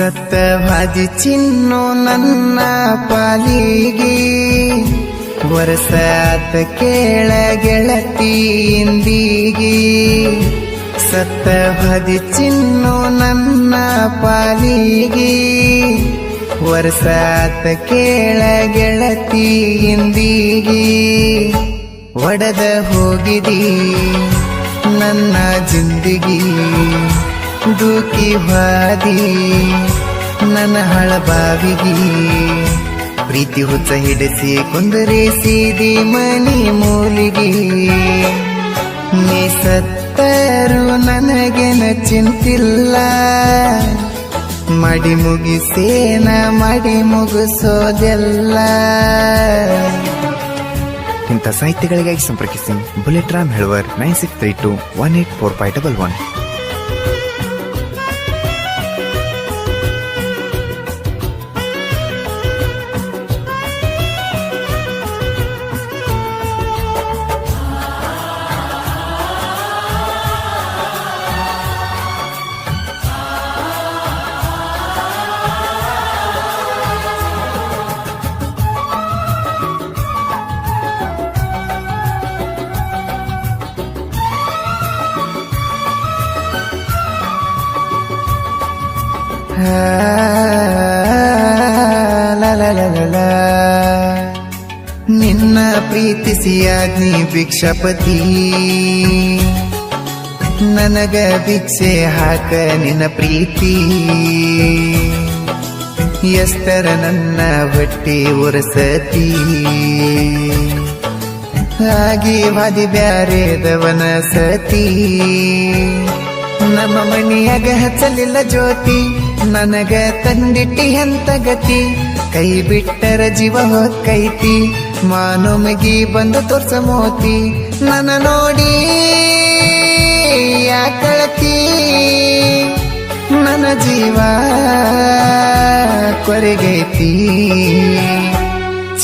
ಸತ್ತವಾದಿ ಚಿನ್ನು ನನ್ನ ಪಾಲಿಗೆ ವರ್ಷಾತ ಕೇಳ ಗೆಳತಿ ಇಂದಿಗೆ ಸತ್ತವಾದಿ ಚಿನ್ನು ನನ್ನ ಪಾಲಿಗೆ ವರ್ಷಾತ ಕೇಳ ಗೆಳತಿ ಇಂದಿಗೆ ಒಡೆದ ಹೋಗಿದಿ ನನ್ನ ಜಿಂದಗಿ ದೂಕಿ ಹಾದಿ ನನ್ನ ಹಳಬಾವಿಗಿ ಪ್ರೀತಿ ಹುಚ್ಚ ಹಿಡಿಸಿ ಕುಂದರಿಸಿದಿ ಮನಿ ಮೂಲಿಗೆ ನೀ ಸತ್ತರು ನನಗೆನ ಚಿಂತಿಲ್ಲ ಮಾಡಿ ಮುಗಿಸೇನ ಮಾಡಿ ಮುಗಿಸೋದೆಲ್ಲ. ಇಂಥ ಸಾಹಿತ್ಯಗಳಿಗಾಗಿ ಸಂಪರ್ಕಿಸಿ ಬುಲೆಟ್ ರಾಮ್ ಹೆಳ್ವರ್ 9632184511. ನಿನ್ನ ಪ್ರೀತಿಸಿಯಾಗ್ನಿ ಭಿಕ್ಷಪತಿ ನನಗ ಭಿಕ್ಷೆ ಹಾಕ ನಿನ್ನ ಪ್ರೀತಿ ಎಷ್ಟರ ನನ್ನ ಹೊಟ್ಟಿ ಉರಸತಿ ಹಾಗೆ ವಾದಿ ಬ್ಯಾರೆದವನ ಸತಿ ನಮ್ಮ ಮಣಿಯಾಗ ಹಚ್ಚಲಿಲ್ಲ ಜ್ಯೋತಿ ನನಗ ತಂದಿಟ್ಟಿ ಅಂತ ಗತಿ ಕೈ ಬಿಟ್ಟರ ಜೀವ ಹೊಕ್ಕೈತಿ ಮಾನೊಮಗಿ ಬಂದು ತೋರ್ಸ ಮೋತಿ ನನ್ನ ನೋಡಿ ಯಾಕಳತಿ ನನ್ನ ಜೀವ ಕೊರಗೈತಿ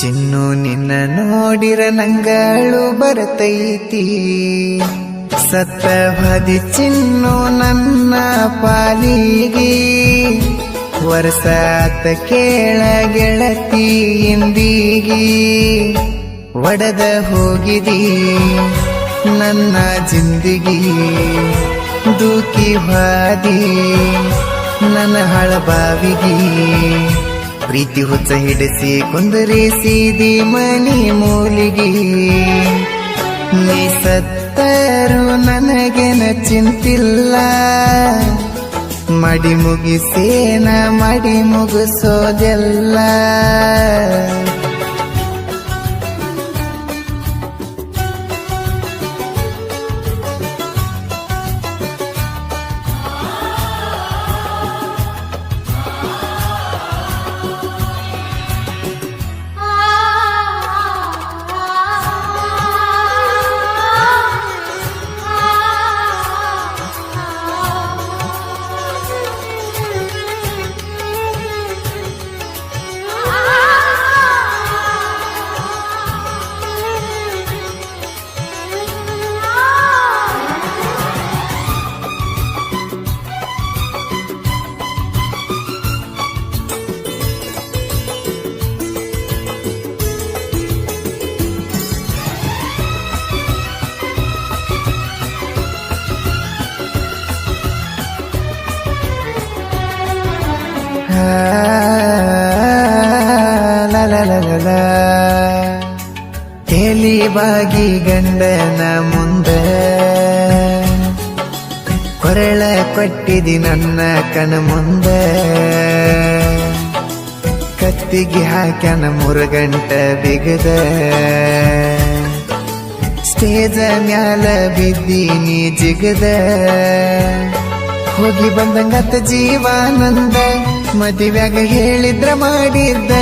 ಚಿನ್ನು ನಿನ್ನ ನೋಡಿರ ನಂಗಳು ಬರತೈತಿ ಸತ್ತವಾದಿ ಚಿನ್ನು ನನ್ನ ಪಾಲಿಗೆ ವರ್ಷಾತ ಕೇಳ ಗೆಳತಿ ಇಂದಿಗೆ ಒಡೆದ ಹೋಗಿದಿ ನನ್ನ ಜಿಂದಗಿ ದೂಕಿ ಹಾದಿ ನನ್ನ ಹಳಬಾವಿಗಿ ಪ್ರೀತಿ ಹುಚ್ಚ ಹಿಡಿಸಿ ಕುಂದರಿಸಿದಿ ಮನಿ ಮೂಲಿಗೆ ನೀ ಸತ್ತರು ನನಗೆನ ಚಿಂತಿಲ್ಲ ಮಾಡಿ ಮುಗಿಸೇನ ಮಾಡಿ ಮುಗಿಸೋದೆಲ್ಲ. ತೇಲಿ ಬಾಗಿ ಗಂಡನ ಮುಂದ ಕೊರಳ ಕೊಟ್ಟಿದಿ ನನ್ನ ಕಣ ಮುಂದ ಕತ್ತಿಗೆ ಹಾಕ್ಯಾನ 3 ಗಂಟೆ ಬಿಗದ ಸ್ಟೇಜ ಮ್ಯಾಲ ಬಿದ್ದೀನಿ ಜಿಗದ ಹೋಗಿ ಬಂದಂಗತ್ತ ಜೀವಾನಂದ ಮದುವ್ಯಾಗ ಹೇಳಿದ್ರ ಮಾಡಿದ್ದ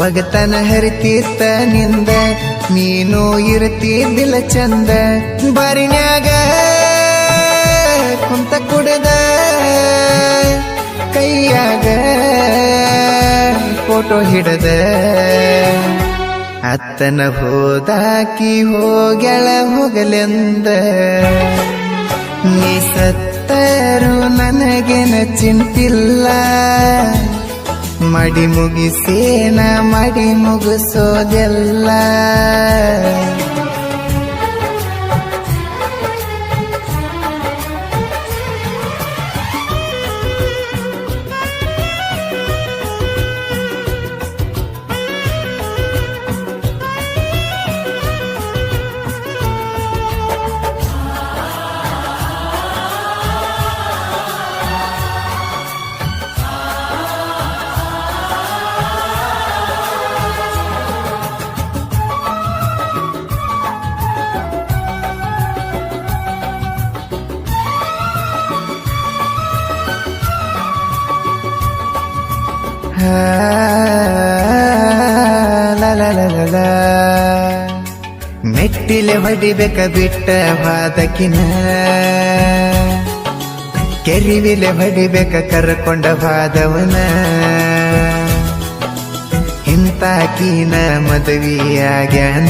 ಒಗತನ ಹರಿತಿತ್ತ ನಿಂದ ನೀನು ಇರ್ತಿದ್ದಿಲ್ಲ ಚಂದ ಬಾರಿನ್ಯಾಗ ಕುಂತ ಕುಡದ ಕೈಯಾಗ ಫೋಟೋ ಹಿಡದ ಅತ್ತನ ಹೋದಾಕಿ ಹೋಗ್ಯಾಳ ಹೋಗಲೆಂದ ನೀ ಸತ್ತ ಸತ್ತರೂ ನನಗೇನ ಚಿಂತಿಲ್ಲ, ಮಾಡಿ ಮುಗಿಸೇನ ಮಾಡಿ ಮುಗಿಸೋದೆಲ್ಲ. ಲ ಮೆಟ್ಟಿಲೆ ಹೊಡಿಬೇಕ ಬಿಟ್ಟ ವಾದಕಿನ, ಕೆರಿವಿಲೆ ಹೊಡಿಬೇಕ ಕರ್ಕೊಂಡ ವಾದವನ. ಇಂತಾಕಿನ ಮದುವೆಯಾಗ್ಯಾನ,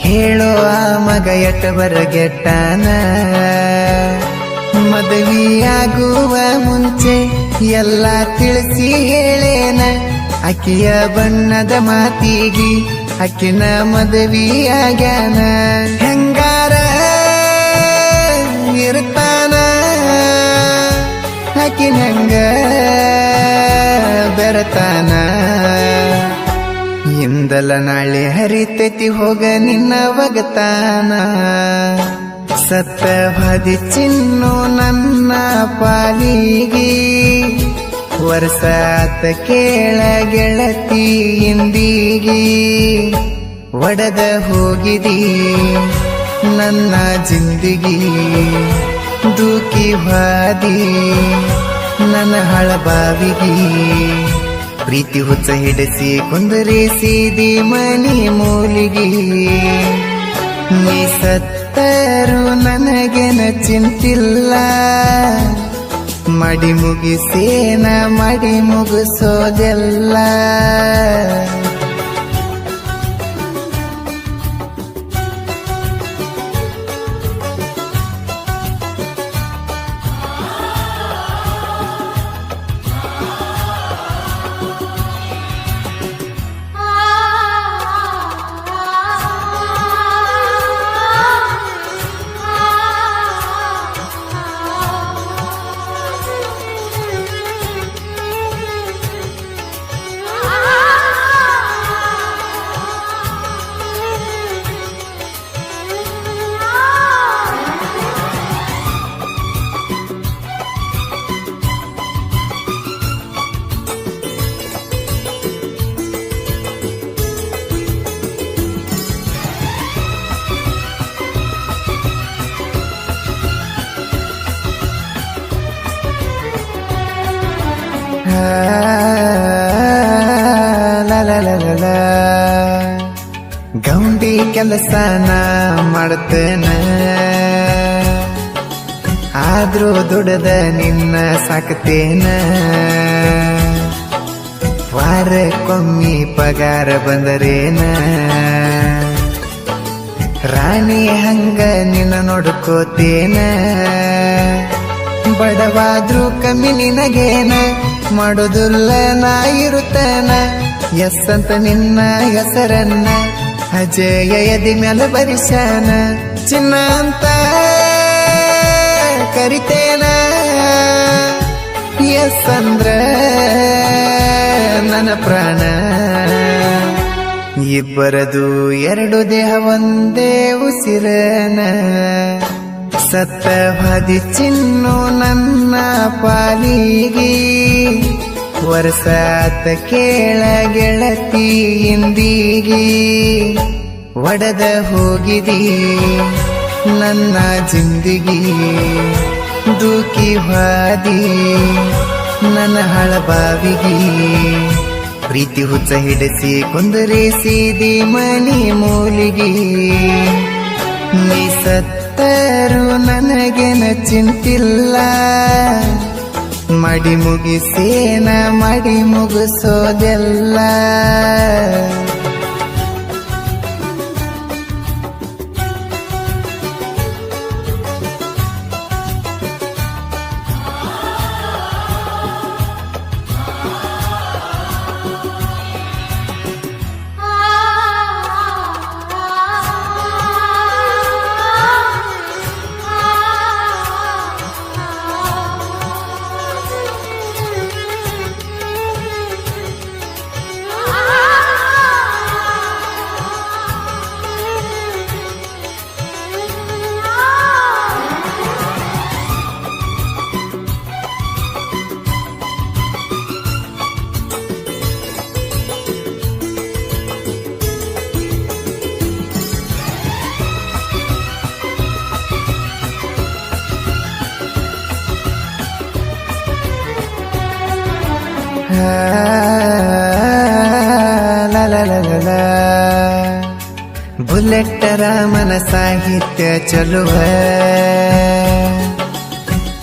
ಹೇಳೋ ಆ ಮಗ ಎಟ್ಟ ಬರಗೆಟ್ಟಾನ. ಮದುವೆಯಾಗುವ ಮುಂಚೆ ಎಲ್ಲ ತಿಳಿಸಿ ಹೇಳೇನ, ಅಕ್ಕಿಯ ಬಣ್ಣದ ಮಾತಿಗಿ ಅಕ್ಕಿನ ಮದುವೆಯಾಗ್ಯಾನ. ಹೆಂಗಾರ ಇರ್ತಾನ ಅಕ್ಕಿನ ಹೆಂಗ ಬೆರತಾನ. ಇಂದಲ ನಾಳೆ ಹರಿತೈತಿ ಹೋಗ ನಿನ್ನ ಒಗತಾನ. ಸತ್ತವಾದಿ ಚಿನ್ನು ನನ್ನ ಪಾಲಿಗೆ, ವರ್ಷಾತ ಕೇಳ ಗೆಳತಿ ಇಂದಿಗೆ. ಒಡೆದ ಹೋಗಿದಿ ನನ್ನ ಜಿಂದಿಗಿ, ದೂಕಿ ಹಾದಿ ನನ್ನ ಹಳಬಾವಿಗಿ. ಪ್ರೀತಿ ಹುಚ್ಚ ಹಿಡಿಸಿ ಕುಂದರಿಸಿದಿ ಮನಿ ಮೂಲಿಗಿ. ನೀ ಸತ್ತರೂ ನನಗೇನ ಚಿಂತಿಲ್ಲ, ಮಾಡಿ ಮುಗಿಸೇನ ಮಾಡಿ ಮುಗಿಸೋದೆಲ್ಲ. ಗೌಂಡಿ ಕೆಲಸನ ಮಾಡ್ತೇನ, ಆದ್ರೂ ದುಡದ ನಿನ್ನ ಸಾಕ್ತೇನ. ವಾರಕ್ಕೊಮ್ಮಿ ಪಗಾರ ಬಂದರೇನ, ರಾಣಿ ಹಂಗ ನಿನ್ನ ನೋಡ್ಕೋತೇನ. ಬಡವಾದ್ರೂ ಕಮ್ಮಿ ನಿನಗೇನ, ಮಾಡೋದಿಲ್ಲ ನಾ ಇರುತ್ತೇನ. ಎಸ್ ಅಂತ ನಿನ್ನ ಹೆಸರನ್ನ ಅಜಯ ಎದಿ ಮ್ಯಾಲ ಬರಿಸಾನ. ಚಿನ್ನ ಅಂತ ಕರಿತೇನ, ಎಸ್ ಅಂದ್ರ ನನ್ನ ಪ್ರಾಣ. ಇಬ್ಬರದು ಎರಡು ದೇಹ ಒಂದೇ ಉಸಿರನ. ಸತ್ತವಾದಿ ಚಿನ್ನು ನನ್ನ ಪಾಲಿಗೆ, ವರ್ಷಾತ ಕೇಳ ಗೆಳತಿ ಇಂದಿಗೆ. ಒಡೆದ ಹೋಗಿದಿ ನನ್ನ ಜಿಂದಿಗಿ, ದೂಕಿ ಹಾದಿ ನನ್ನ ಹಳಬಾವಿಗಿ. ಪ್ರೀತಿ ಹುಚ್ಚ ಹಿಡಿಸಿ ಕುಂದರಿಸಿದಿ ಮನಿ ಮೂಲಿಗಿ. ನೀ ಸತ್ತರೂ ನನಗೇನ ಚಿಂತಿಲ್ಲ, ಮಾಡಿ ಮುಗಿಸೇನ ಮಾಡಿ ಮುಗಿಸೋದೆಲ್ಲ. ಲ ಲ ಲ ಲ ಲ. ಬುಲೆಟ್ಟರ ಮನ ಸಾಹಿತ್ಯ ಚಲುವ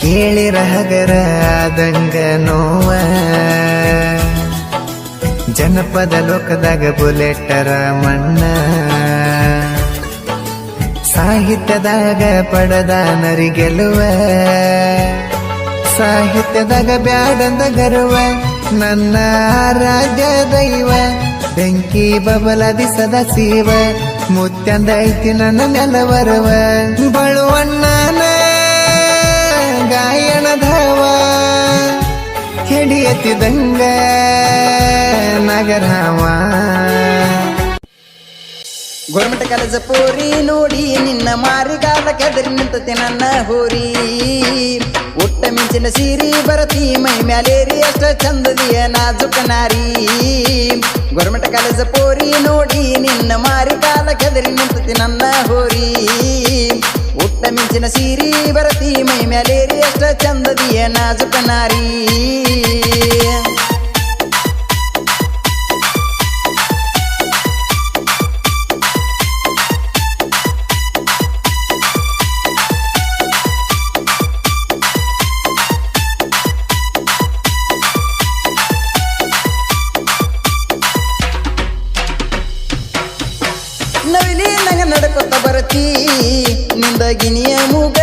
ಕೇಳಿರ ಹಗರ ಆದಂಗ ನೋವ. ಜನಪದ ಲೋಕದಾಗ ಬುಲೆಟ್ಟರ ಮಣ್ಣ ಸಾಹಿತ್ಯದಾಗ ಪಡದ ನರಿಗೆಲುವ. ಸಾಹಿತ್ಯದಾಗ ಬ್ಯಾಡಂದ ಗರ್ವ ನನ್ನ ರಾಜ್ಯ ದೈವ. ಬೆಂಕಿ ಬಬಲದಿ ಸದಾ ಶಿವ ಮುತ್ಯಂದ ಐತಿ ನನ್ನ ನೆಲವರವ. ಬಳುವಣ್ಣನ ಗಾಯನದವ ಹಿಡಿಯತಿದಂಗ ನಗರವ. ಗೋರ್ಮೆಂಟ್ ಕಾಲೇಜ ಪೋರಿ ನೋಡಿ ನಿನ್ನ ಮಾರಿಗಾಲ ಕೆದರಿ ನಿಂತತಿ ನನ್ನ ಹೋರಿ. ಉಟ್ಟ ಮಿಂಚಿನ ಸೀರಿ ಬರತಿ ಮೈ ಮ್ಯಾಲೇರಿ ಅಷ್ಟ ಚಂದದಿಯ ನಾಜುಕ ನಾರಿ. ಗೋರ್ಮೆಂಟ್ ಕಾಲೇಜ ಪೋರಿ ನೋಡಿ ನಿನ್ನ ಮಾರಿಗಾಲ ಕೆದರಿ ನಿಂತತಿ ನನ್ನ ಹೋರಿ. ಉಟ್ಟ ಮಿಂಚಿನ ಸೀರಿ ಬರತಿ ಮೈ ಮ್ಯಾಲೇರಿ ಅಷ್ಟ ಚಂದದಿಯ ನಾಜುಕ ನಾರಿ. ನವಿಲಿ ನಂಗ ನಡ್ಕೊತ ಬರತಿ ನಿಂದ ಗಿನಿಯ ಮೂಗ